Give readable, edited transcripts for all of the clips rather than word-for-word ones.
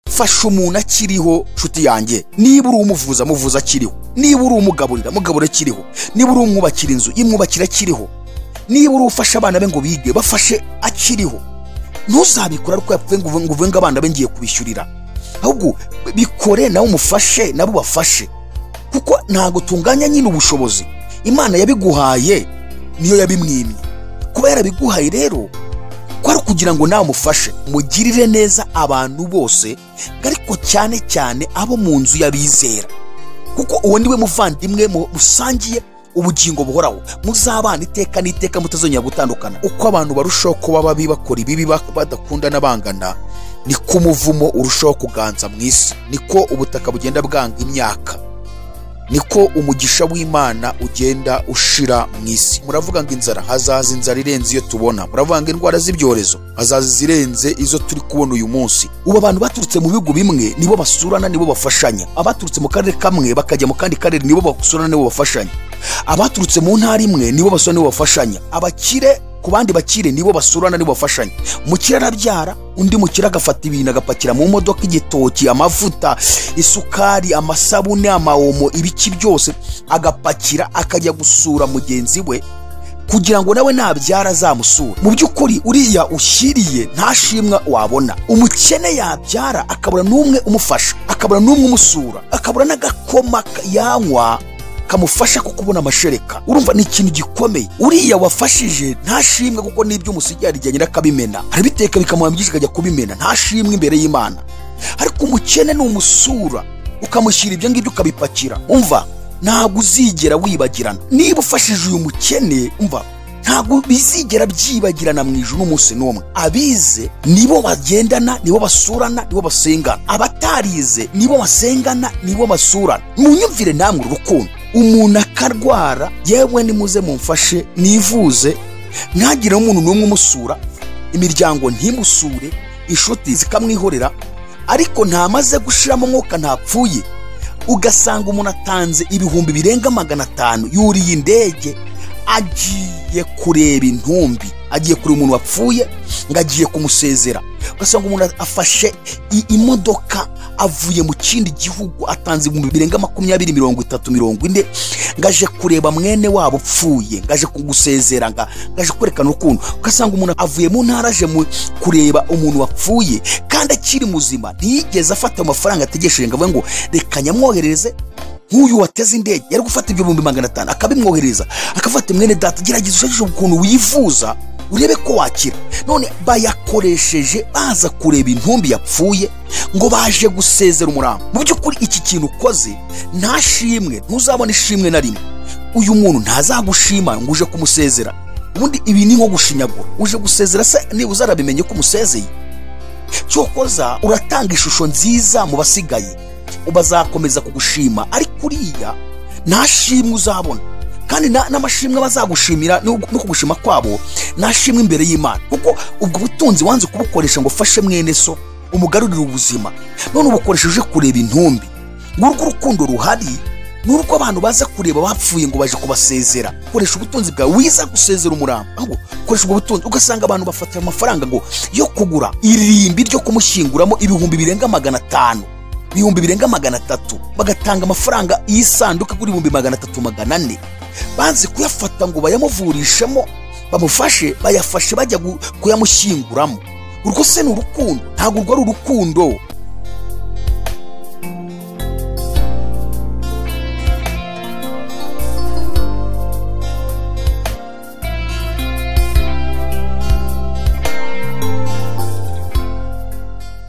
fasha umuntu akiriho nshuti yanjye. Niba uri umuvuza muvuza akiriho, niba uri umugaburira mugabura akiriho, niba uri umwubakira inzu imwubakira akiriho, niba uri ufasha abana be ngo bige bafashe akiriho. Ntuzabikora ariko yapfuye ngo uvuge ngo abana be ngiye kubishyurira, ahubwo bikore nawe umufashe nabo bafashe, kuko ntago tunganya nyine ubushobozi. Imana yabiguhaye niyo yabimwimye, kuba yarabiguhaye rero kwari kugira ngo nawe umufashe. Mugirire neza abantu bose, ariko cyane cyane abo mu nzu y'abizera, kuko uwo niwe muvandimwe musangiye ubugingo buhoraho. Muzabana iteka n'iteka mutazongera gutandukana. Uko abantu barushaho kuba babi bakora ibibi badakunda n'abangana, niko umuvumo urushaho kuganza mu isi, niko ubutaka bugenda bwanga imyaka, niko umugisha w'Imana ugenda ushira mu isi. Muravuga ngo inzara, hazaza inzara irenze iyo tubona. Muravuga ngo indwara z'ibyorezo, hazaza zirenze izo turi kubona uyu munsi. Ubu abantu baturutse mu bihugu bimwe nibo basurana, nibo bafashanya. Abaturutse mu karere kamwe bakajya mu kandi karere nibo basurana, nibo bafashanya. Abaturutse mu ntara imwe nibo basurana, nibo bafashanya. Abakire ku bandi bakire nibo basurana, nibo bafashanya. Mukire arabyara, undi mukire agafata ibintu agapakira mu modoka, igitoki, amavuta, isukari, amasabune, amaomo, ibiki byose agapakira akajya gusura mugenzi we kugira ngo nawe nabyara azamusura. Mu by'ukuri uriya ushyiriye ntashimwa wabona. Umukene yabyara akabura n'umwe umufasha, akabura n'umwe umusura, akabura n'agakoma yanywa kamufasha kukubona amashereka. Urumva ni ikintu gikomeye. Uriya wafashije ntashimwe, kuko n'ibyo umusigiye arijyanye n'akabimena, arabiteka bikamuha byinshi akajya kubimena, ntashimwe imbere y'Imana. Ariko umukene ni umusura, ukamushyira ibyo ngibyo ukabipakira. Umva, ntabwo uzigera wibagirana. Niba ufashije uyu mukene, umva, ntabwo bizigera byibagirana mu ijuru n'umunsi n'umwe. Abize nibo bagendana, nibo basurana, nibo basengana. Abatarize nibo basengana, nibo basurana. Munyumvire namwe urukundo. Umuntu akarwara, yewe nimuze mumfashe nivuze, ntagire umuntu n'umwe umusura, imiryango ntimusure, inshuti zikamwihorera, ariko ntamaze gushiramo umwuka ntapfuye. Ugasanga umuntu atanze ibihumbi birenga 500, yuriye indege agiye kureba intumbi, agiye kuri umuntu wapfuye ngo agiye kumusezera. Ugasanga umuntu afashe imodoka avuye mu kindi gihugu, atanze ibihumbi birenga 20, 30, 40, ngaje kureba mwene wabo upfuye, ngaje kugusezera, ngaje kwerekana urukundo. Ugasanga umuntu avuye mu ntara aje kureba umuntu wapfuye kandi akiri muzima, ntiyigeze afata amafaranga ategesheje ngo avuge ngo reka nyamwoherereze. Nk'uyu wateze indege yari gufata ibyo 500 akabimwohereza, akafata mwene data, gerageza ushakishe ukuntu wivuza urebe ko wakira. None bayakoresheje baza kureba intumbi yapfuye ngo baje gusezera umurambo. Mu by'ukuri iki kintu ukoze ntashimwe, ntuzabona ishimwe na rimwe. Uyu muntu ntazagushima ngo uje kumusezera. Ubundi ibi ni nko gushinyagura. Uje gusezera se niba uzarabimenye ko umusezeye? Cyokoza uratanga ishusho nziza mu basigaye, bazakomeza kugushima, ariko uriya ntashimwe uzabona. Kandi n'amashimwe bazagushimira no kugushima kwabo ntashimwe imbere y'Imana, kuko ubwo butunzi wanze kubukoresha ngo fashe mwene so umugarurire ubuzima, none ubukoresheje kureba intumbi. N'urwo urukundo ruhari, n'urwo abantu baza kureba bapfuye ngo baje kubasezera. Koresha ubutunzi bwawe wiza gusezera umurambo, ahubwo koresha ubwo butunzi. Ugasanga abantu bafata amafaranga ngo yo kugura irimbi ryo kumushyinguramo ibihumbi birenga 500, ibihumbi birenga 300, bagatanga amafaranga y'isanduka kuri 300, 400. Banze kuyafata ngo bayamuvurishamo, bamufashe, bayafashe bajya kuyamushyinguramo. Urwo se ni urukundo? Ntabwo urwo ari urukundo.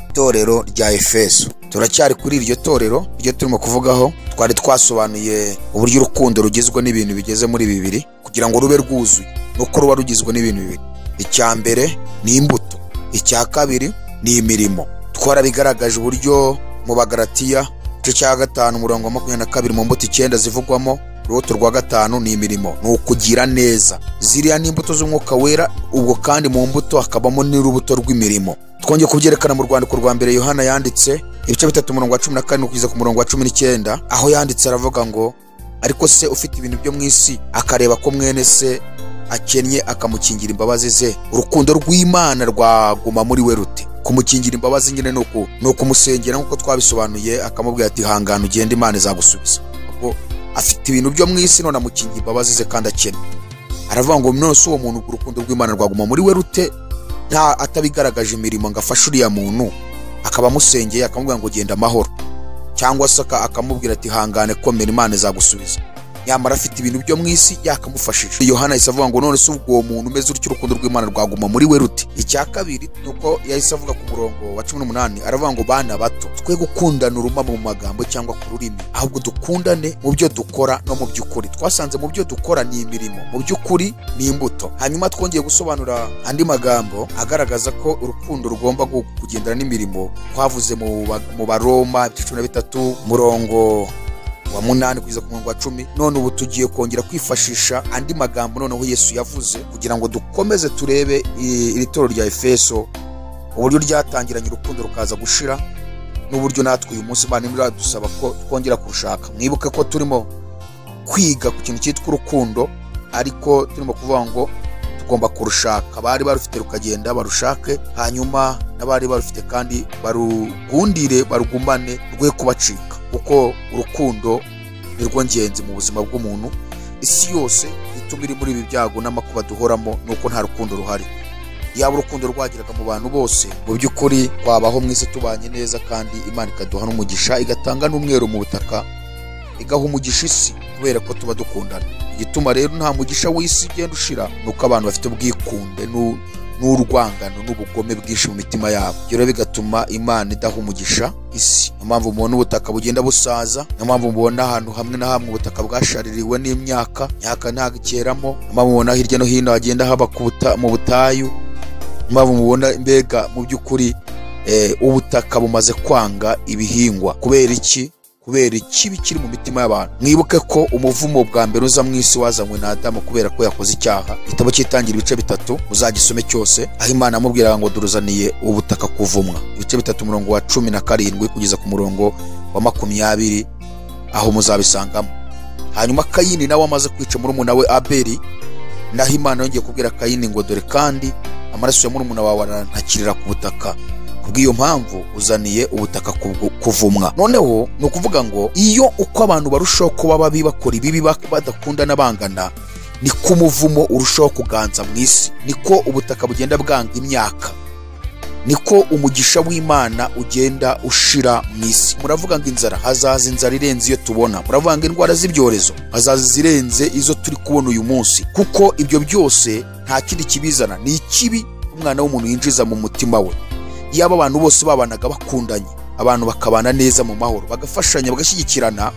Itorero rya Efeso, turacyari kuri iryo torero iryo turimo kuvugaho. Twari twasobanuye uburyo urukundo rugizwe n'ibintu bigeze muri 2 kugira ngo rube rwuzuye, nuko ruba rugizwe n'ibintu 2. Icya mbere ni imbuto, icya kabiri ni imirimo. Twarabigaragaje uburyo mu Bagalatiya igice cya 5 umurongo wa 22 mu mbuto 9 zivugwamo, urubuto rwa 5 ni imirimo, ni ukugira neza. Ziriya ni imbuto z'umwuka wera, ubwo kandi mu mbuto hakabamo n'urubuto rw'imirimo. Twongeye kubyerekana mu rwandiko rwa mbere Yohana yanditse ibice 3 umurongo wa 14 kugeza ku murongo wa 19, aho yanditse aravuga ngo ariko se ufite ibintu byo mu isi akareba ko mwene se akennye akamukingira imbabazi ze, urukundo rw'Imana rwaguma muri we rute? kumukingira imbabazi nyine no kumusengera nk'uko twabisobanuye, akamubwira ati hangana ugende Imana izagusubiza. ubwo afite ibintu byo mu isi none amukingira imbabazi ze kandi akene. Aravuga ngo none uwo muntu urukundo rw'Imana rwaguma muri we rute nta atabigaragaje imirimo ngo afashe uriya muntu akaba amusengeye akamubwira ngo genda amahoro, cyangwa se akamubwira ati hangane komera Imana izagusubiza, nyamara afite ibintu byo mu isi yakamufashije. Yohana yahise avuga ngo none se uwo muntu umeze utyo urukundo rw'Imana rwaguma muri we rute. Icya kabiri nuko yahise avuga ku murongo wa 18, aravuga ngo bana bato twe gukundana uruma mu magambo cyangwa ku rurimi, ahubwo dukundane mu byo dukora no mu by'ukuri. Twasanze mu byo dukora ni imirimo, mu by'ukuri ni imbuto. Hanyuma twongeye gusobanura andi magambo agaragaza ko urukundo rugomba kugendana n'imirimo, twavuze mu Baroma 13 murongo wa 8 kugeza ku murongo wa 10. None ubu tugiye kongera kwifashisha andi magambo noneho Yesu yavuze kugira ngo dukomeze turebe iri toro rya Efeso uburyo ryatangiranye urukundo rukaza gushira, n'uburyo natwe uyu munsi Imana iradusaba ko twongera kurushaka. Mwibuke ko turimo kwiga ku kintu cyitwa urukundo, ariko turimo kuvuga ngo tugomba kurushaka. Bari barufite rukagenda barushake, hanyuma n'abari barufite kandi barugundire barugumane rwe kubacika, kuko urukundo nirwo ngenzi mu buzima bw'umuntu. Isi yose ituma iri muri ibi byago n'amakuba duhoramo nuko nta rukundo ruhari. Yaba urukundo rwagiraga mu bantu bose, mu by'ukuri twabaho mu isi tubanye neza, kandi Imana ikaduha n'umugisha, igatanga n'umwero mu butaka, igaha umugisha isi kubera ko tuba dukundana. Igituma rero nta mugisha w'isi ugenda ushira nuko abantu bafite ubwikunde n'urwangano n'ubugome bwinshi mu mitima yabo. Ibyo rero bigatuma Imana idaha umugisha isi. Niyo mpamvu mubona ubutaka bugenda busaza, niyo mpamvu mubona ahantu hamwe na hamwe ubutaka bwashaririwe n'imyaka ntabwo ikeramo, niyo mpamvu mubona hirya no hino hagenda haba mu butayu, niyo mpamvu mubona mbega mu by'ukuri ubutaka bumaze kwanga ibihingwa. Kubera iki? Kubera ikibi kiri mu mitima y'abantu. Mwibuke ko umuvumo bwa mbere uza mu isi wazanywe na Adamu kubera ko yakoze icyaha. Igitabo cyitangira ibice 3 uzagisome cyose, aho Imana amubwira ngo duruzaniye ubutaka kuvumwa. Ibice 3 murongo wa 17 kugeza ku murongo wa 20 aho muzabisangamo. Hanyuma Kayini nawe amaze kwica murumuna we Abeli, naho Imana yongeye kubwira Kayini ngo dore kandi amaraso ya murumuna wawe arantakirira ku butaka, kubw'iyo mpamvu uzaniye ubutaka kuvumwa. Noneho ni ukuvuga ngo iyo uko abantu barushaho kuba babi bakora ibibi badakundana bangana, niko umuvumo urushaho kuganza mu isi, niko ubutaka bugenda bwanga imyaka, niko umugisha w'Imana ugenda ushira mu isi. Muravuga ngo inzara, hazaza inzara irenze iyo tubona. Muravuga ngo indwara z'ibyorezo, hazaza zirenze izo turi kubona uyu munsi, kuko ibyo byose nta kindi kibizana, ni ikibi umwana w'umuntu yinjiza mu mutima we. Yaba abantu bose babanaga bakundanye, abantu bakabana neza mu mahoro, bagafashanya bagashyigikirana,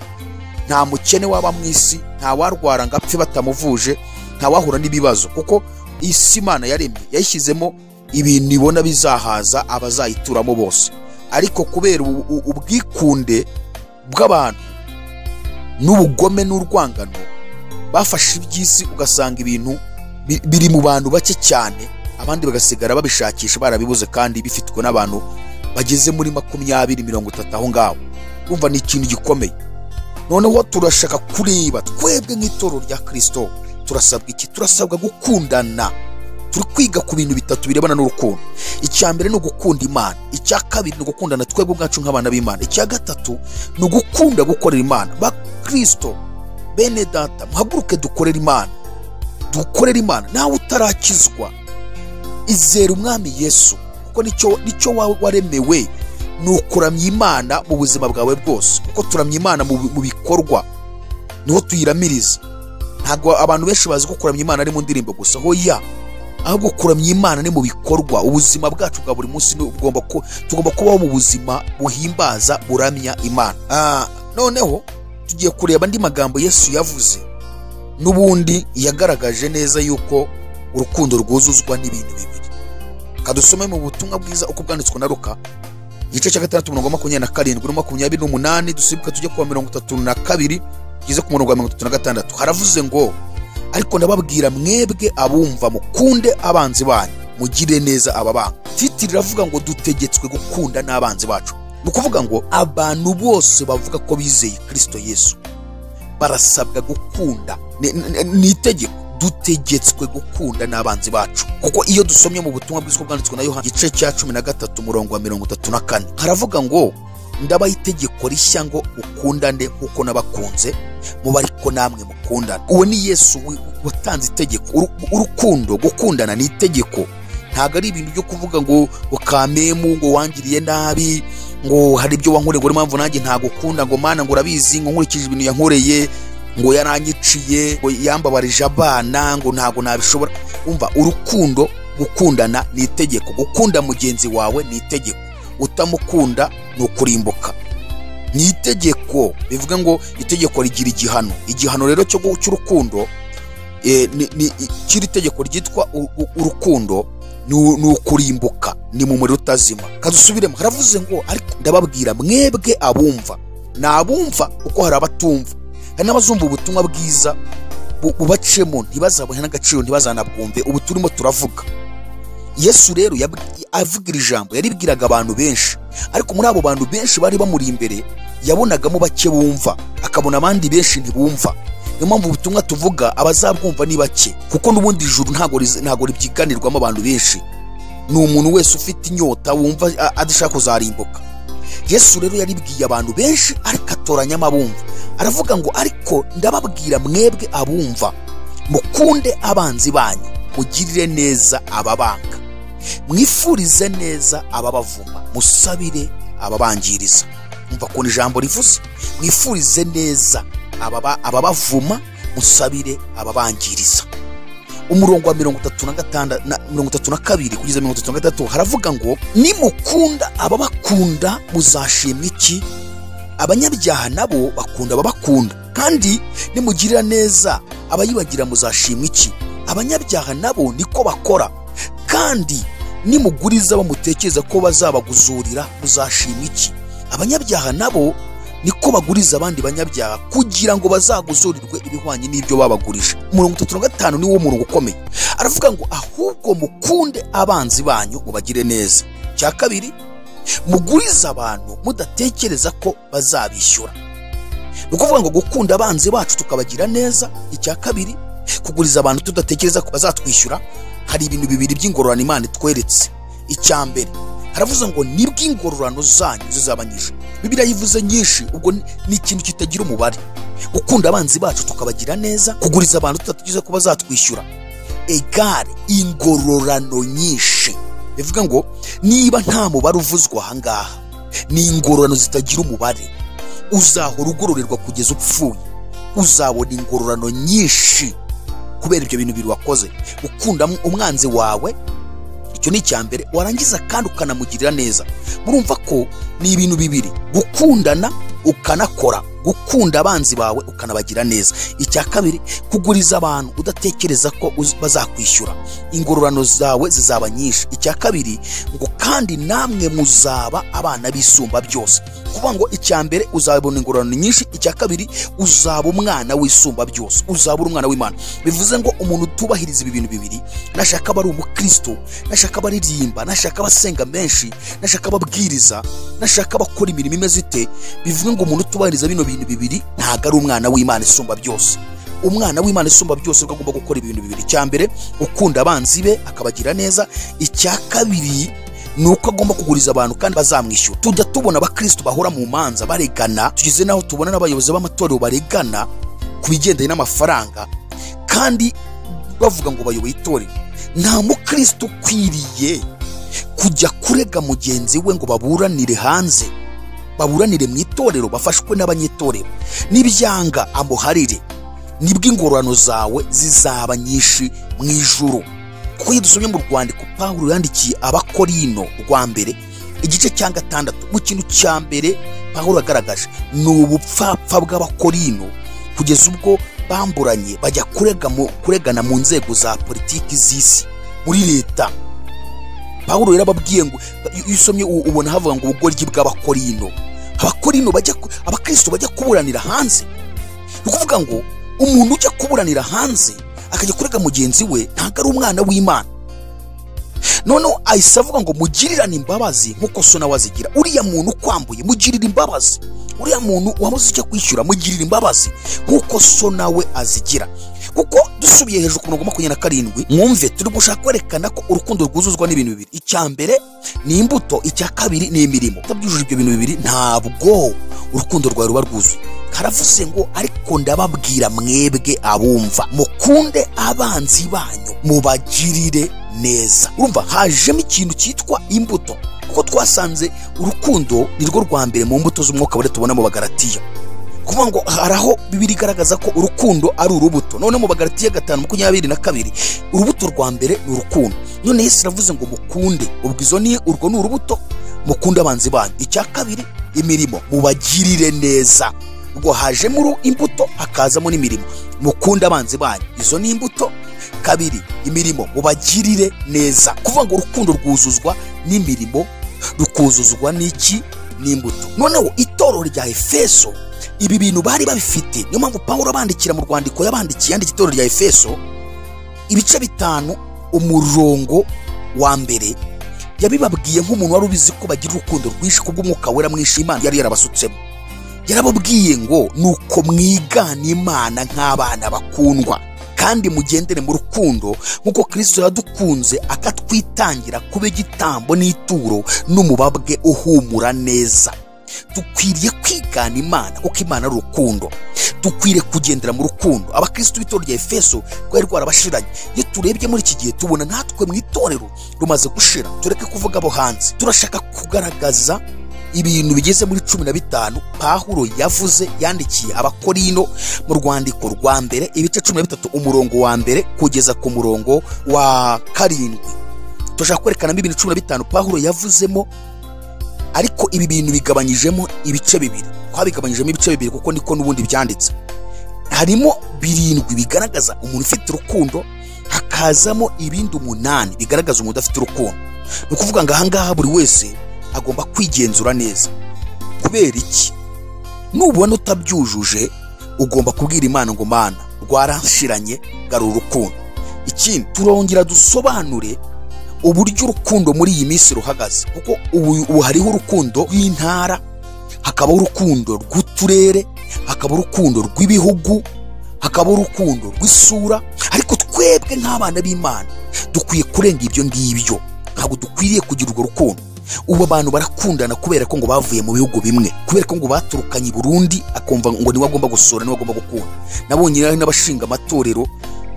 nta mukene waba mu isi, nta warwara ngo apfe batamuvuje, nta wahura n'ibibazo, kuko isi Imana yaremye yayishyizemo ibintu ibona bizahaza abazayituramo bose. Ariko kubera ubwikunde bw'abantu n'ubugome n'urwangano, bafashe iby'isi ugasanga ibintu biri mu bantu bake cyane, abandi bagasigara babishakisha barabibuze, kandi bifitwe n'abantu bageze muri 20-30 aho ngaho. Urumva ni ikintu gikomeye. Noneho turashaka kureba twebwe nk'itoro rya Kristo turasabwa iki? Turasabwa gukundana. Turi kwiga ku bintu bitatu birebana n'urukundo. Icya mbere ni ugukunda Imana, icya kabiri ni ugukundana twebwe ubwacu nk'abana b'Imana, icya gatatu ni ugukunda gukorera Imana. Ba Kristo bene data, muhaguruke dukorera Imana, dukorera Imana. Nawe utarakizwa, izera umwami Yesu, kuko nicyo waremewe, ni ukuramya Imana mu buzima bwawe bwose, kuko turamya Imana mu bikorwa niho tuyiramiriza. Ntabwo abantu benshi bazi ko kuramya Imana ari mu ndirimbo gusa, hoya, ahubwo kuramya Imana ni mu bikorwa. Ubuzima bwacu bwa buri munsi tugomba kubaho mu buzima buhimbaza buramya Imana. Noneho tugiye kureba andi magambo Yesu yavuze, n'ubundi yagaragaje neza yuko urukundo rwuzuzwa n'ibintu bibiri. Kadusome mu butumwa bwiza uko bwanditswe na Luka igice cya 6:27-28, dusibuka tujye ku 32 tugeze ku murongo wa 36. Haravuze ngo ariko ndababwira mwebwe abumva, mukunde abanzi banyu, mugire neza ababanga. Titi riravuga ngo dutegetswe gukunda n'abanzi bacu. Ni ukuvuga ngo abantu bose bavuga ko bizeye Kristo Yesu barasabwa gukunda. Ni itegeko, dutegetswe gukunda n'abanzi bacu. Kuko iyo dusomye mu butumwa bw'isoko bwanditswe na Yohana igice cya 13 umurongo wa 34 haravuga ngo ndabaha itegeko rishya ngo ukundane kuko nabakunze muba ariko namwe mukundana. Uwo ni Yesu watanze itegeko. Urukundo, gukundana ni itegeko, ntago ari ibintu byo kuvuga ngo kamemu ngo wangiriye nabi, ngo hari ibyo wankoreye ngo impamvu nanjye ntago ukunda, ngo mana ngo urabizi ngo nkurikije ibintu yankoreye, ngo yaranyiciye, ngo yambabarije abana, ngo ntago nabishobora. Umva, urukundo, gukundana ni itegeko. Gukunda mugenzi wawe ni itegeko, utamukunda ni ukurimbuka. Ni itegeko, bivuga ngo itegeko rigira igihano. Igihano rero cy'urukundo kiri itegeko ryitwa urukundo ni ukurimbuka, ni mu muriro utazima. Kadusubiremo, haravuze ngo ariko ndababwira mwebwe abumva. Nabumva kuko hari abatumva, hari n'abazumva ubutumwa bwiza bubacemo ntibazabone n'agaciro, ntibazanabwumve. Ubu turimo turavuga, Yesu rero avugira ijambo yaribwiraga abantu benshi, ariko muri abo bantu benshi bari bamuri imbere yabonagamo bake bumva, akabona abandi benshi ntibumva. Niyo mpamvu ubutumwa tuvuga abazabwumva ni bake, kuko n'ubundi ijuru ntago ribyiganirwamo abantu benshi. Ni umuntu wese ufite inyota wumva adashaka kuzarimbuka. Yesu rero yaribwiye abantu benshi ariko atoranyamo abumva. Aravuga ngo ariko ndababwira mwebwe abumva, mukunde abanzi banyu, mugirire neza ababanga, mwifurize neza ababavuma, musabire ababangiriza. Umva ko ijambo rivuze, mwifurize neza ababavuma, musabire ababangiriza. Umurongo wa 32 kugeza 33 haravuga ngo nimukunda ababakunda muzashimwa iki? Abanyabyaha nabo bakunda ababakunda, kandi nimugirira neza abayibagira muzashimwa iki? Abanyabyaha nabo niko bakora, kandi nimuguriza bamutekereza ko bazabaguzurira muzashimwa iki? Abanyabyaha nabo niko baguriza abandi banyabyaha kugira ngo bazaguzurirwe ibihwanye n'ibyo babagurije. Umurongo 35 ni wo murongo ukomeye. Aravuga ngo ahubwo mukunde abanzi banyu mubagire neza. Cya kabiri, muguriza abantu mudatekereza ko bazabishyura. Ni ukuvuga ngo gukunda abanzi bacu tukabagira neza. Icya kabiri, kuguriza abantu tudatekereza ko bazatwishyura. Hari ibintu bibiri by'ingororano Imana itweretse. Icya mbere, haravuze ngo nibwo ingororano zanyu zizaba nyinshi. Bibiliya yivuze nyinshi, ubwo ni ikintu kitagira umubare. Gukunda abanzi bacu tukabagira neza, kuguriza abantu tudatekereza ko bazatwishyura, egare ingororano nyinshi. Bivuga ngo niba nta mubare uvuzwa ahangaha, ni ingororano zitagira umubare. Uzahora ugororerwa kugeza upfuye, uzabona ingororano nyinshi kubera ibyo bintu biri wakoze. Ukunda umwanzi wawe, icyo ni icyambere, warangiza kandi ukanamugirira neza. Murumva ko ni ibintu bibiri, gukundana ukanakora, gukunda abanzi bawe ukanabagira neza. Icya kabiri, kuguriza abantu udatekereza ko bazakwishyura, ingororano zawe zizaba nyinshi. Icya kabiri ngo kandi namwe muzaba abana bisumba byose. Kuvuga ngo icya mbere uzabona ingororano nyinshi, icya kabiri uzaba umwana wisumba byose, uzaba umwana w'Imana. Bivuze ngo umuntu utubahiriza ibi bintu bibiri, nashaka aba ari umukristo, nashaka abaririmba, nashaka abasenga menshi, nashaka ababwiriza, nashaka abakora imirimo imeze ite, bivuga ngo umuntu utubahiriza bino bintu bibiri ntago ari umwana w'Imana isumba byose. Umwana w'Imana isumba byose agomba gukora ibintu bibiri. Icya mbere, ukunda abanzi be akabagira neza. Icya kabiri nuko agomba kuguriza abantu kandi bazamwishyura. Tujya tubona abakristo bahora mu manza baregana, tugize naho tubona n'abayobozi b'amatorero baregana ku bigendanye n'amafaranga, kandi bavuga ngo bayoboye itorero. Nta mukristo ukwiriye kujya kurega mugenzi we ngo baburanire hanze, baburanire mu itorero, bafashwe n'abanyitorero. Nibyanga amuharire, nibwo ingororano zawe zizaba nyinshi mu ijuru. Kuko iyo dusomye mu rwandiko Pawulo yandikiye Abakorino rwa mbere igice cya 6, mu kintu cya mbere Pawulo agaragaje ni ubupfapfa bw'Abakorino kugeza ubwo bamburanye bajya kuregana mu nzego za politiki z'isi, muri leta. Pawulo rero ababwiye ngo iyo usomye ubona havuga ngo ubugoryi bw'Abakorino. Abakorino abakristo bajya kuburanira hanze. Ni ukuvuga ngo umuntu ujya kuburanira hanze akajya kurega mugenzi we ntago ari umwana w'Imana. Noneho ahise avuga ngo mugirirane imbabazi nk'uko so nawe azigira. Uriya muntu ukwambuye mugirira imbabazi, uriya muntu wabuze icyo kwishyura mugirira imbabazi nk'uko so nawe azigira. kuko dusubiye hejuru ku murongo 27 mwumve turi gushaka kwerekana ko urukundo rwuzuzwa n'ibintu bibiri. Icya mbere ni imbuto, icya kabiri ni imirimo. Utabyujuje ibyo bintu bibiri ntabwo urukundo rwawe ruba rwuzuye. Karavuze ngo ariko ndababwira mwebwe abumva, mukunde abanzi banyu, mubagirire neza. Urumva hajemo ikintu cyitwa imbuto, kuko twasanze urukundo ni rwo rwa mbere mu mbuto z'umwuka wera tubona mu Bagalatiya. Kuvuga ngo haraho Bibiri igaragaza ko urukundo ari urubuto. None mu Bagalatiya 5:22 urubuto rwa mbere ni urukundo. None Yesu aravuze ngo mukunde, ubwizo ni urwo ni urubuto, mukunde abanzi banyu. Icya kabiri imirimo, mubagirire neza. Ubwo hajemo imbuto hakazamo n'imirimo. Mukunde abanzi banyu, izo ni imbuto. Kabiri imirimo, mubagirire neza. Kuvuga ngo urukundo rwuzuzwa n'imirimo, rukuzuzwa n'iki? N'imbuto. Noneho itorero rya Efeso ibi bintu bari babifite. Niyo mpamvu Pawulo abandikira mu rwandiko yandikiye itorero rya Efeso ibice 5 umurongo wa mbere yabibabwiye nk'umuntu wari ubizi ko bagira urukundo rwinshi kubw'umwuka wera mwinshi Imana yari yarabasutsemo. Yarababwiye ngo nuko mwigana Imana nk'abana bakundwa, kandi mugendere mu rukundo nk'uko Kristo yadukunze akatwitangira kuba igitambo n'ituro n'umubabwe uhumura neza. Dukwiriye kwigana Imana kuko Imana ari urukundo. Dukwiriye kugendera mu rukundo. Abakristo b'itorero rya Efeso rwari rwarabashiranye. Iyo turebye muri iki gihe tubona natwe mu itorero rumaze gushira. Tureke kuvuga abo hanze, turashaka kugaragaza ibintu bigeze muri 15 Pawulo yavuze yandikiye Abakorino mu rwandiko rwa mbere ibice 13 umurongo wa mbere kugeza ku murongo wa 7. Turashaka kwerekana ibintu 15 Pawulo yavuzemo, ariko ibi bintu bigabanyijemo ibice bibiri. Twabigabanyijemo ibice bibiri kuko niko n'ubundi byanditse. Harimo 7 bigaragaza umuntu ufite urukundo, hakazamo ibindi 8 bigaragaza umuntu udafite urukundo. Ni ukuvuga ngo ahangaha buri wese agomba kwigenzura neza. Kubera iki? Nubona utabyujuje ugomba kubwira Imana ngo Mana rwaranshiranye garura urukundo. Ikindi turongera dusobanure uburyo urukundo muri iyi minsi ruhagaze, kuko ubu hariho urukundo rw'intara, hakabaho urukundo rw'uturere, hakabaho urukundo rw'ibihugu, hakabaho urukundo rw'isura. Ariko twebwe nk'abana b'Imana dukwiye kurenga ibyo ngibyo. Ntabwo dukwiriye kugira urwo rukundo. Ubu abantu barakundana kubera ko ngo bavuye mu bihugu bimwe, kubera ko ngo baturukanye i Burundi akumva ngo niwe agomba gusura, niwe agomba gukunda. Nabonye n'abashinga amatorero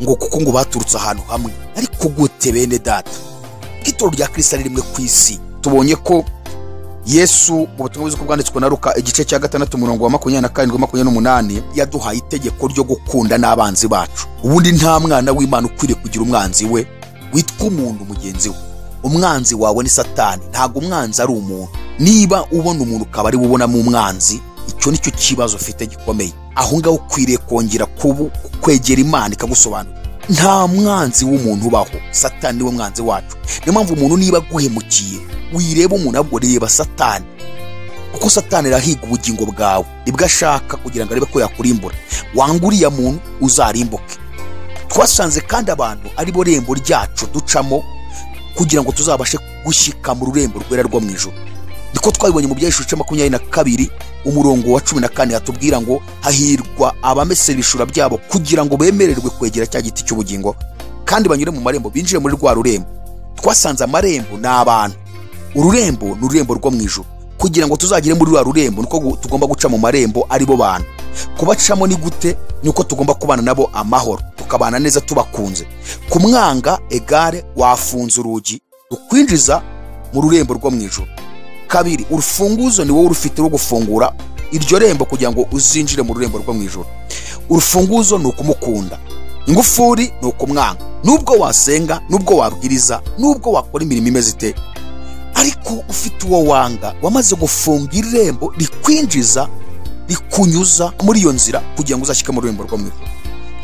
ngo kuko ngo baturutse ahantu hamwe. Ariko gute bene data? Itorero rya Kristo ari rimwe ku isi. Tubonye ko Yesu mu butumwa bwiza bwanditswe na Luka igice cya 6 umurongo wa 27-28 yaduhaye itegeko ryo gukunda n'abanzi bacu. Ubundi nta mwana w'Imana ukwiriye kugira umwanzi we witwa umuntu mugenzi we. Umwanzi wawe ni Satani, ntago umwanzi ari umuntu. Niba ubona umuntu ukaba ari ubonamo umwanzi, icyo nicyo kibazo ufite gikomeye. Aho ngaho ukwiriye kongera kwegera Imana ikagusobanura. Nta mwanzi w'umuntu ubaho, Satani niwe mwanzi wacu. Niyo mpamvu umuntu niba guhemukiye wireba umuntu ahubwo reba Satani, kuko Satani arahiga ubugingo bwawe ibwo ashaka kugira ngo arebe ko yakurimbura. Wanguriya muntu uzarimbuke. Twasanze kandi abantu ari bo rembo ryacu ducamo kugira ngo tuzabashe gushyika mu rurembo rwera rwo mu ijuru. Niko twabibonye mu byahishwe 22 umurongo wa 14 hatubwira ngo hahirwa abamesera ibishura byabo kugira ngo bemererwe kwegera cya giti cy'ubugingo kandi banyure mu marembo binjire muri rwa rurembo. Twasanze amarembo n'abantu, ururembo ni ururembo rwo mu ijuru. Kugira ngo tuzagire muri rwa rurembo niko tugomba guca mu marembo ari bo bantu. Kubacamo ni gute? Nuko tugomba kubana nabo amahoro, tukabana neza tubakunze. Kumwanga egare wafunze urugi rukwinjiza mu rurembo rwo mu ijuru. Kabiri, urufunguzo ni wowe urufite rwo gufungura iryo rembo kugira ngo uzinjire mu rurembo rwo mu ijuru. Urufunguzo ni ukumukunda, ingufuri ni ukumwanga. Nubwo wasenga, nubwo wabwiriza, nubwo wakora imirimo imeze ite, ariko ufite uwo wanga wamaze gufunga irembo rikwinjiza rikunyuza muri iyo nzira kugira ngo uzashyike mu rurembo rwo mu ijuru.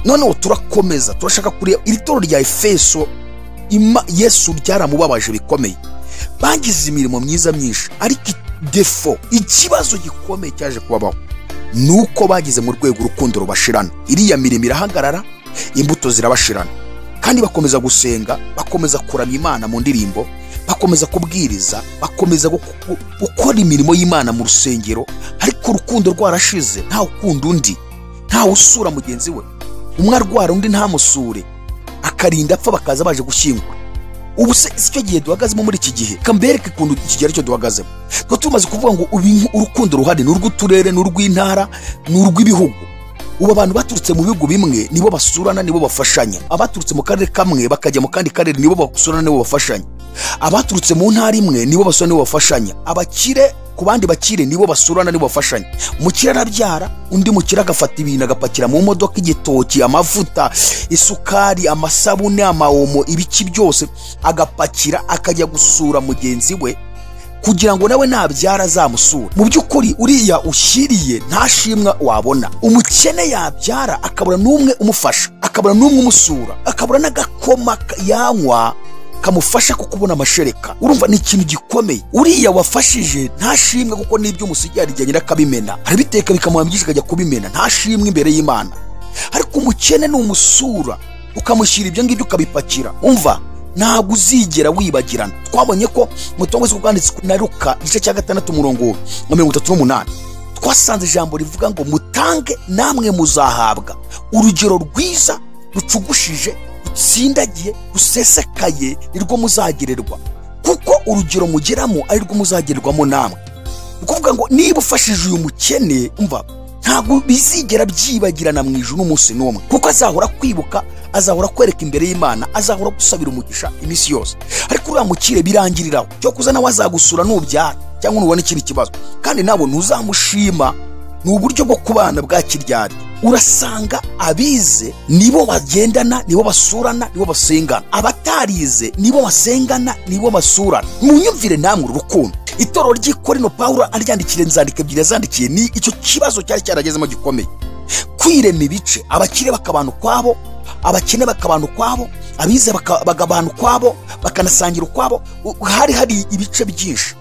Noneho turakomeza, turashaka kureba iri torero rya Efeso. Yesu ryaramubabaje bikomeye, bagize imirimo myiza myinshi, ariko defo, ikibazo gikomeye cyaje kubabaho nuko bagize mu rwego urukundo rubashirana. Iriya mirimo irahagarara, imbuto zirabashirana, kandi bakomeza gusenga, bakomeza kuramya Imana mu ndirimbo, bakomeza kubwiriza, bakomeza gukora imirimo y'Imana mu rusengero, ariko urukundo rwarashize. Nta ukunda undi, nta usura mugenzi we. umwe arwara undi ntamusure akarinda apfa bakaza baje gushyingura. Ubu se icyo gihe duhagazemo muri iki gihe, kambereke kuntu iki gihe cyo duhagazemo. Twa tumaze kuvuga ngo urukundo ruhari n'urw'uturere n'urw'intara n'urw'ibihugu. Ubu abantu baturutse mu bihugu bimwe nibo basurana nibo bafashanya, abaturutse mu karere kamwe bakajya mu kandi karere nibo basurana nibo bafashanya, abaturutse mu ntara imwe nibo basurana nibo bafashanya, abakire ku bandi bakire nibo basurana nibo bafashanya. Umukire arabyara, undi mukire agafata ibintu agapakira mu modoka, igitoki, amavuta, isukari, amasabune, amaomo, ibiki byose agapakira akajya gusura mugenzi we kugira ngo nawe nabyara azamusura. Mu by'ukuri uriya ushyiriye ntashimwa wabona. Umukene yabyara akabura n'umwe umufasha, akabura n'umwe umusura, akabura n'agakoma yanywa kamufasha kukubona amashereka. Urumva ni ikintu gikomeye. Uriya wafashije ntashimwe kuko n'ibyo umusigiye arijyanye n'akabimena, arabiteka bikamuhambisha akajya kubimena, ntashimwe imbere y'Imana. Ariko umukene ni umusura ukamushyira ibyo ngibyo ukabipakira, umva ntabwo uzigera wibagirana. Twabonye ko mutongo z'ubwanditsi na Luka igice cya 6:38 twasanze ijambo rivuga ngo mutange namwe muzahabwa. Urugero rwiza rucugushije rutsindagiye rusesekaye nirwo muzagererwa, kuko urugero mugeramo ari rwo muzagererwamo namwe. Ukuvuga ngo niba ufashije uyu mukene, umva ntabwo bizigera byibagirana mu ijuru n'umunsi n'umwe, kuko azahora kwibuka, azahora kwereka imbere y'Imana, azahora gusabira umugisha iminsi yose. Ariko uriya mukire birangiriraho, cyo kuza nawe azagusura nubyara cyangwa nubona ikindi kibazo, kandi nabo ntuzamushima. Ni uburyo bwo kubana bwa kiryari. Urasanga abize nibo bagendana, nibo basurana, nibo basengana, abatarize nibo basengana, nibo basurana. Munyumvire namwe urukundo. Itorero ry'Ikorino Pawulo aryandikire nzandika ebyiri yazandikiye, ni icyo kibazo cyari cyaragezemo gikomeye. Kwirema ibice, abakire bakabana kwabo, abakene bakabana kwabo, abize bakabana kwabo, bakanasangira kwabo. Hari ibice byinshi.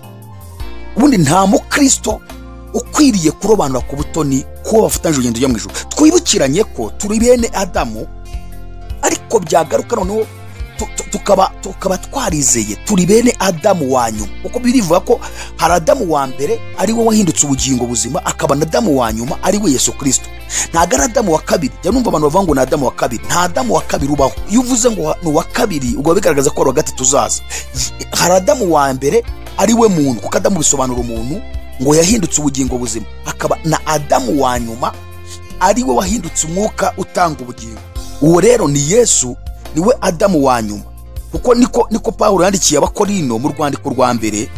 Ubundi nta mukristo ukwiriye kurobanura ku butoni kuba bafatanje urugendo ryo mu ijuru. Twibukiranye ko turi bene Adamu, ariko byagaruka noneho tukaba twarizeye turi bene Adamu wa nyuma, kuko birivuga ko hari Adamu wa mbere ari we wahindutse ubugingo buzima, akaba na Adamu wa nyuma ari we Yesu Kristo. Ntago ari Adamu wa kabiri. Jya numva abantu bavuga ngo ni Adamu wa kabiri. Nta Adamu wa kabiri ubaho. Iyo uvuze ngo ni uwa kabiri ubwo bigaragaza ko ari uwa gatatu uzaza. Hari Adamu wa mbere ari we muntu, kuko Adamu bisobanura umuntu ngo yahindutse ubugingo buzima, akaba na Adamu wa nyuma ari we wahindutse umwuka utanga ubugingo. Uwo rero ni Yesu, niwe Adamu wa nyuma. Kuko niko Pawulo yandikiye Abakorino mu rwandiko rwa mbere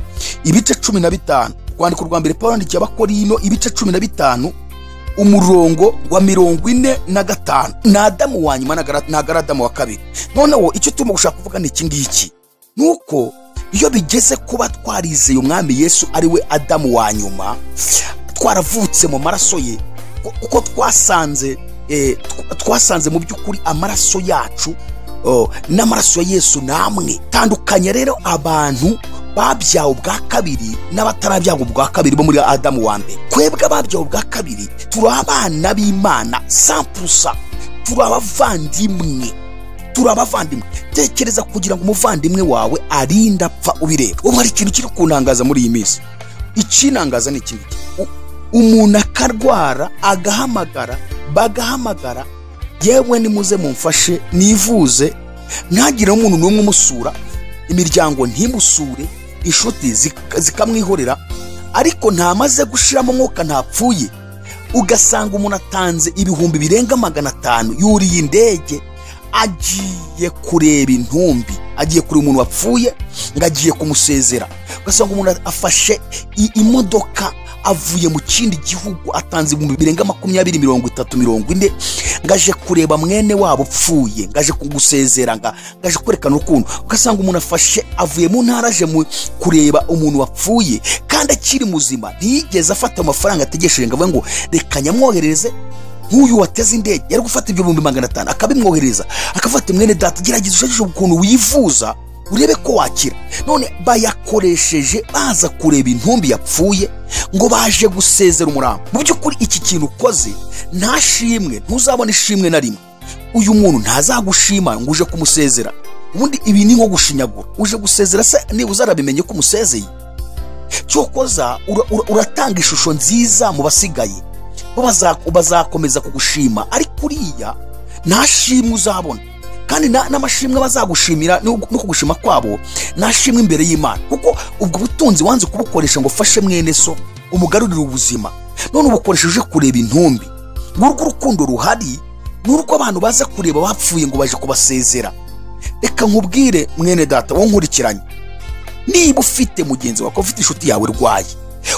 ibice 15. Rwandiko rwa mbere Pawulo yandikiye Abakorino ibice 15 umurongo wa 45. Na Adamu wa nyuma na Adamu wa kabiri. Noneho icyo turimo gushaka kuvuga ni iki ngiki, nuko iyo bigeze kuba twarizeye umwami Yesu ari we Adamu wa nyuma, twaravutse mu maraso ye, uko twasanze mu by'ukuri amaraso yacu n'amaraso ya Yesu namwe. Tandukanye rero abantu babyawe ubwa kabiri n'abatarabyawe ubwa kabiri bo muri Adamu wa mbere. Twebwe ababyawe ubwa kabiri turi abana b'Imana 100%, turi abavandimwe. Tekereza kugira ngo umuvandimwe wawe arinda apfa ubireba. Ubu hari ikintu kiri kunangaza muri iyi minsi. Ikinangaza ni iki: umuntu akarwara bagahamagara yewe nimuze mumfashe nivuze, ntagire umuntu n'umwe umusura, imiryango ntimusure, inshuti zikamwihorera, ariko ntamaze gushiramo umwuka ntapfuye. Ugasanga umuntu atanze ibihumbi birenga 500 yuriye indege agiye kureba intumbi, agiye kuri umuntu wapfuye ngo agiye kumusezera. Ugasanga umuntu afashe imodoka avuye mu kindi gihugu, atanze ibihumbi birenga 20, 30, 40 ngaje kureba mwene wabo upfuye, ngaje kugusezera, ngaje kwerekana urukundo. Ugasanga umuntu afashe avuye mu ntara aje kureba umuntu wapfuye, kandi akiri muzima ntiyigeze afata amafaranga ategesheje ngo avuge ngo reka nyamwohereze. Nk'uyu wateze indege yari gufata ibyo 500 akabimwohereza, akafata mwene data gerageza ushakishe ukuntu wivuza urebe ko wakira. None bayakoresheje baza kureba intumbi yapfuye ngo baje gusezera umurambo. Mu by'ukuri iki kintu ukoze ntashimwe, ntuzabona ishimwe na rimwe. Uyu muntu ntazagushima ngo uje kumusezera. Ubundi ibi ni nko gushinyagura. Uje gusezera se niba uzarabimenye ko umusezeye, cyokoza uratanga ishusho nziza mu basigaye, bazakomeza kugushima. Ariko uriya nta shimwe uzabona, kandi n'amashimwe bazagushimira no kugushima kwabo nashimwe imbere y'Imana, kuko ubwo butunzi wanze kubukoresha ngo ufashe mwene so umugarurire ubuzima, none ubukoresheje kureba intumbi. N'urwo urukundo ruhari n'urwo abantu baza kureba bapfuye ngo baje kubasezera. Reka nkubwire mwene data wo nkurikiranye, niba ufite mugenzi wawe, ufite inshuti yawe rwaye,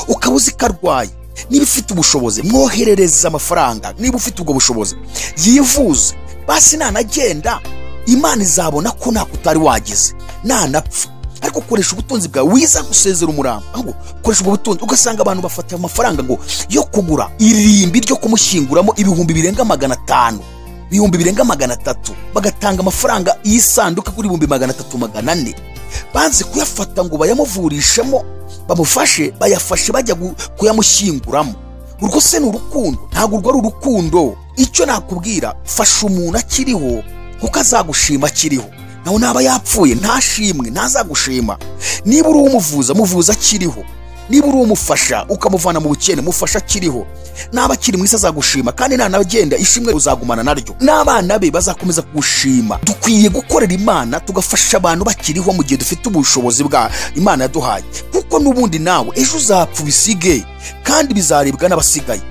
ukaba uzi ko arwaye, niba ufite ubushobozi mwoherereza amafaranga, niba ufite ubwo bushobozi yivuze, basi nanagenda Imana izabona ko nta kutari wagize nanapfa. Ariko koresha ubutunzi bwawe wiza gusezera umurambo, ahubwo koresha ubwo butunzi ugasanga abantu bafata amafaranga ngo yo kugura irimbi ryo kumushyinguramo ibihumbi birenga 500, ibihumbi birenga 300, bagatanga amafaranga y'isanduka kuri ibihumbi 300-400, banze kuyafata ngo bayamuvurishemo bamufashe, bayafashe bajya kuyamushyinguramo. Urwo se ni urukundo? Ntabwo urwo ari urukundo. Icyo nakubwira, fasha umuntu akiriho kuko azagushima akiriho, nawe naba yapfuye ntashimwe ntazagushima. Niba uri umuvuza, muvuza akiriho. Niba uri umufasha ukamuvana mu bukene, mufasha akiriho. Naba akiri mu isi azagushima, kandi nanagenda ishimwe uzagumana naryo, n'abana be bazakomeza kugushima. Dukwiye gukorera Imana tugafasha abantu bakiriho mu gihe dufite ubushobozi bwa Imana yaduhaye, kuko n'ubundi nawe ejo uzapfa ubisige kandi bizarebwa n'abasigaye.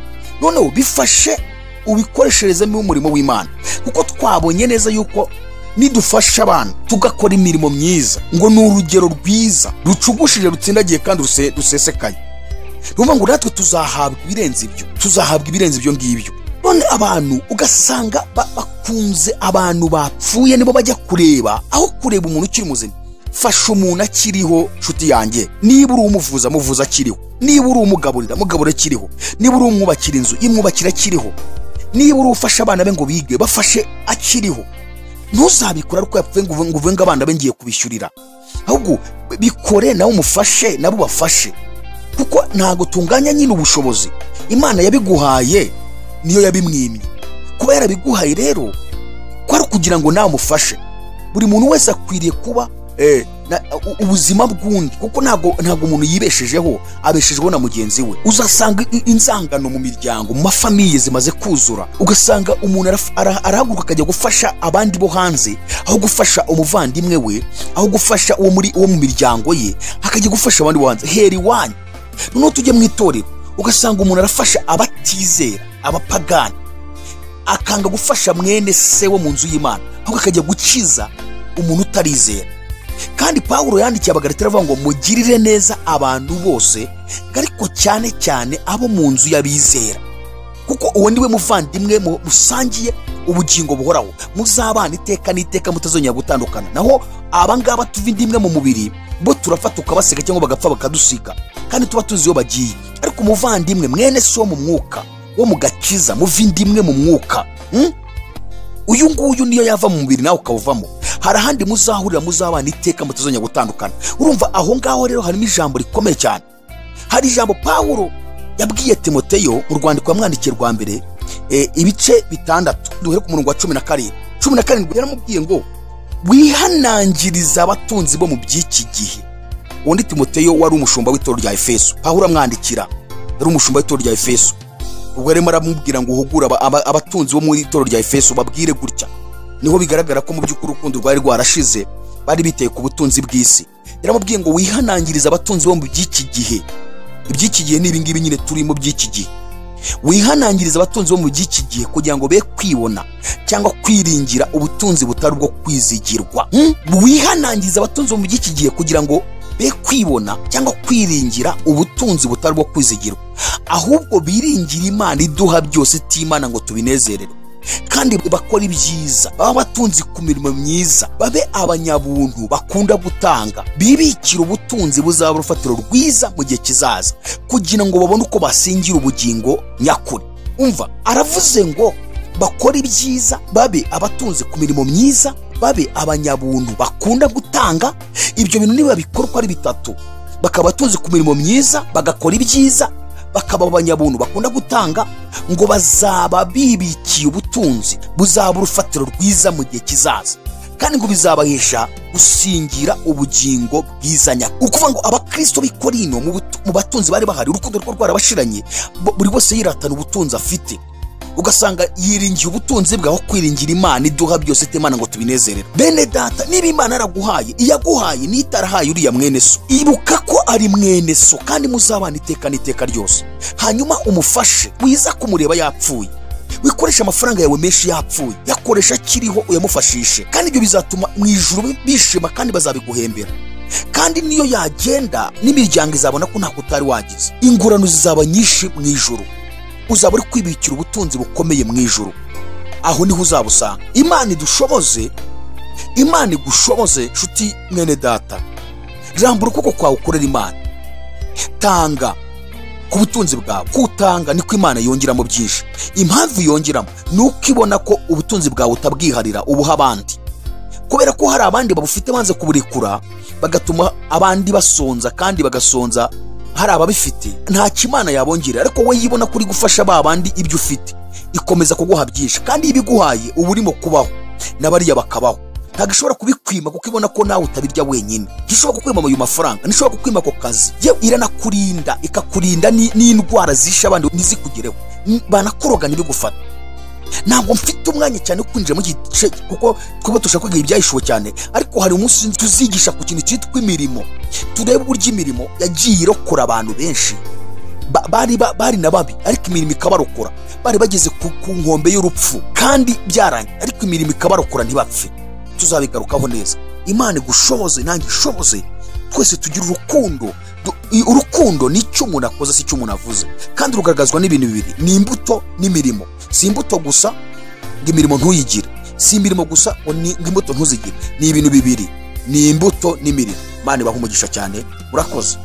Noneho bifashe ubikoresherezemo umurimo w'Imana, kuko twabonye neza yuko nidufasha abantu tugakora imirimo myiza ngo ni urugero rwiza rucugushije rutsindagiye kandi rusesekaye, numva ngo natwe tuzahabwa ibirenze ibyo ngibyo. None abantu ugasanga bakunze abantu bapfuye nibo bajya kureba aho kureba umuntu ukiri muzima. Fasha umuntu akiriho nshuti yanjye, niba uri umuvuza muvuza akiriho, niba uri umugaburira mugabura akiriho, niba uri umwubakira inzu imwubakira akiriho, niba uri ufasha abana be ngo bige bafashe akiriho. Ntuzabikora ariko yapfuye ngo uvuge ngo abana be ngiye kubishyurira, ahubwo bikore nawe umufashe nabo bafashe, kuko ntago tunganya nyine ubushobozi. Imana yabiguhaye niyo yabimwimye, kuba yarabiguhaye rero ko ari kugira ngo nawe umufashe. Buri muntu wese akwiriye kuba ubuzima bw'undi, kuko ntago umuntu yibeshejeho, abeshejweho na mugenzi we. Uzasanga inzangano mu miryango, mu mafamiye zimaze kuzura, ugasanga umuntu arahaguruka akajya gufasha abandi bo hanze aho gufasha umuvandimwe we, aho gufasha uwo mu miryango ye, akajya gufasha abandi bo hanze. Heri wanyu. Noneho tujye mu itorero, ugasanga umuntu arafasha abatizera, abapagani, akanga gufasha mwene se wo mu nzu y'Imana, ahubwo akajya gukiza umuntu utarizera. Kandi Pawulo yandikiye Abagalatira avuga ngo mugirire neza abantu bose, ariko cyane cyane abo mu nzu y'abizera, kuko uwo ndiwe muvandimwe musangiye ubugingo buhoraho, muzabana iteka n'iteka mutazongera gutandukana. Naho abangaba tuva indimwe mu mubiri bo turafata ukabasiga cyangwa bagapfa bakadusiga, kandi tuba tuzi iyo bagiye. Ariko umuvandimwe mwene se wo mu mwuka, wo mu gakiza, muva indimwe mu mwuka, uyu nguyu niyo yava mu mubiri nawe ukawuvamo, hari ahandi muzahurira muzabana iteka mutazongera gutandukana. Urumva aho ngaho rero harimo ijambo rikomeye cyane. Hari ijambo Pawulo yabwiye Timoteyo mu rwandiko yamwandikiye rwa mbere, ibice 6, duhere ku murongo wa 17 yaramubwiye ngo wihanangiriza abatunzi bo mu by'iki gihe. Undi Timoteyo wari umushumba w'itorero rya Efeso, Pawulo amwandikira, yari umushumba w'itorero rya Efeso. Ubwo rero aramubwira ngo uhugura abatunzi bo mu itorero rya Efeso babwire gutya. Niho bigaragara ko mu by'ukuri urukundo rwari rwarashize, bari biteye ku butunzi bw'isi. Yaramubwiye ngo wihanangiriza abatunzi bo mu by'iki gihe. Iby'iki gihe ni ibingibi nyine turi mu by'iki gihe. Wihanangiriza abatunzi bo mu by'iki gihe kugira ngo be kwibona cyangwa kwiringira ubutunzi butari bwo kwizigirwa. Wihanangiriza abatunzi bo mu by'iki gihe kugira ngo be kwibona cyangwa kwiringira ubutunzi butari bwo kwizigirwa, ahubwo biringira Imana iduha byose, Imana ngo tubinezerere, kandi bakora ibyiza, baba batunzi ku mirimo myiza, babe abanyabuntu bakunda gutanga, bibikira ubutunzi buzaba urufatiro rwiza mu gihe kizaza, kugira ngo babone uko basingira ubugingo nyakuri. Umva, aravuze ngo bakora ibyiza, babe abatunzi ku mirimo myiza, babe abanyabuntu bakunda gutanga. Ibyo bintu niba bikora uko ari bitatu, bakaba batunzi ku mirimo myiza, bagakora ibyiza, bakaba abanyabuntu bakunda gutanga, ngo bazaba bibikiye ubutunzi buzaba urufatiro rwiza mu gihe kizaza, kandi ngo bizabahesha gusingira ubugingo bwiza nyakuri. Ukuvuga ngo abakristo b'i Korinto mu batunzi bari bahari, urukundo rwo rwarabashiranye, buri wese yiratana ubutunzi afite. ugasanga yiringiye ubutunzi bwawe kwiringira Imana iduha byose Imana ngo tubinezerere. Bene data, niba Imana yaraguhaye, iyaguhaye n'itarahaye uriya mwene so, ibuka ko ari mwene so kandi muzabana iteka n'iteka ryose. Hanyuma umufashe, wiza kumureba yapfuye, wikoresha amafaranga yawe menshi yapfuye, yakoresha akiriho uyamufashishe, kandi ibyo bizatuma mu ijuru bishima kandi bazabiguhembera. Kandi niyo yagenda n'imiryango izabona ko ntako utari wagize, ingurano zizaba nyinshi mu ijuru, uzaba uri kwibikira ubutunzi bukomeye mu ijuru, aho niho uzabusanga. Imana idushoboze, Imana igushoboze nshuti mwene data, rambura ukuboko kwawe ukorera Imana, tanga ku butunzi bwawe. Kutanga niko Imana yongeramo byinshi. Impamvu yongeramo nuko ibona ko ubutunzi bwawe utabwiharira ubuha abandi, kubera ko hari abandi babufite banze kuburekura, bagatuma abandi basonza, kandi bagasonza hari ababifite nta kimana yabongerera. Ariko we yibona kuri gufasha babandi ibyo ufite, ikomeza kuguha byinshi, kandi ibiguhaye uba urimo kubaho n'abariya bakabaho. Ntabwo ishobora kubikwima kuko ibona ko nawe utabirya wenyine. Ntishobora kukwima ayo mafaranga, ntishobora kukwima ako kazi. Yewe iranakurinda, ikakurinda n'indwara zisha abandi ntizikugereho, banakuroga ntibigufata. Ntabwo mfite umwanya cyane wo kwinjira mu gice kuko twaba dushaka kwiga ibyahishuwe cyane, ariko hari umunsi tuzigisha ku kintu cyitwa imirimo. Turebe uburyo imirimo yagiye irokora abantu benshi bari na babi, ariko imirimo ikabarokora. Bari bageze ku nkombe y'urupfu kandi byarangiye, ariko imirimo ikabarokora ntibapfe. Tuzabigarukaho neza. Imana igushoboze, nanjye ishoboze, twese tugira urukundo. Urukundo ni icyo umuntu akoze, si icyo umuntu avuze, kandi rugaragazwa n'ibintu bibiri: ni imbuto n'imirimo. Si imbuto gusa ngo imirimo ntuyigire, si imirimo gusa ngo imbuto ntuzigire, ni ibintu bibiri, ni imbuto n'imirimo. Imana ibahe umugisha cyane, murakoze.